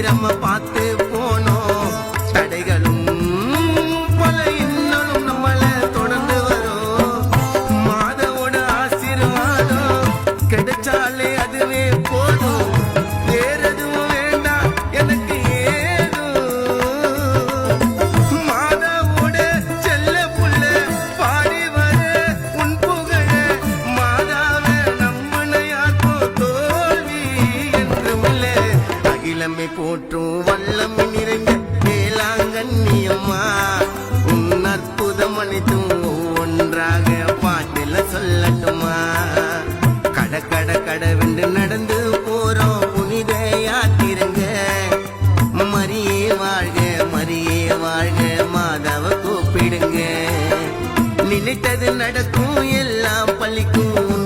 நம்ம பார்த்து போனோம். தடைகளும் பல இன்னலும் நம்மள தொடர்ந்து வரும். மாதாவோட ஆசீர்வாதம் கிடைச்சாலே அதுவே போதும். வேற எதுவும் வேண்டாம் எனக்கு ஏதும். மாதாவோட செல்ல புள்ள பாடி வர உன் புகழ. மாதாவை நம்பின யாருக்கும் தோல்வி என்றுமில்லை. அகிலமே போற்றும் வல்லமை நிறைந்த வேளாங்கண்ணியம்மா, உன் அற்புதம் அனைத்தும் ஒன்றாக பாட்டில சொல்லட்டுமா? கட கட கடவென்று நடந்து போறோம் புனித யாத்திரங்க. மரியே வாழ்க மரியே வாழ்க மாதாவை கூப்பிடுங்க. நினைத்தது நடக்கும் எல்லாம் பள்ளிக்கும்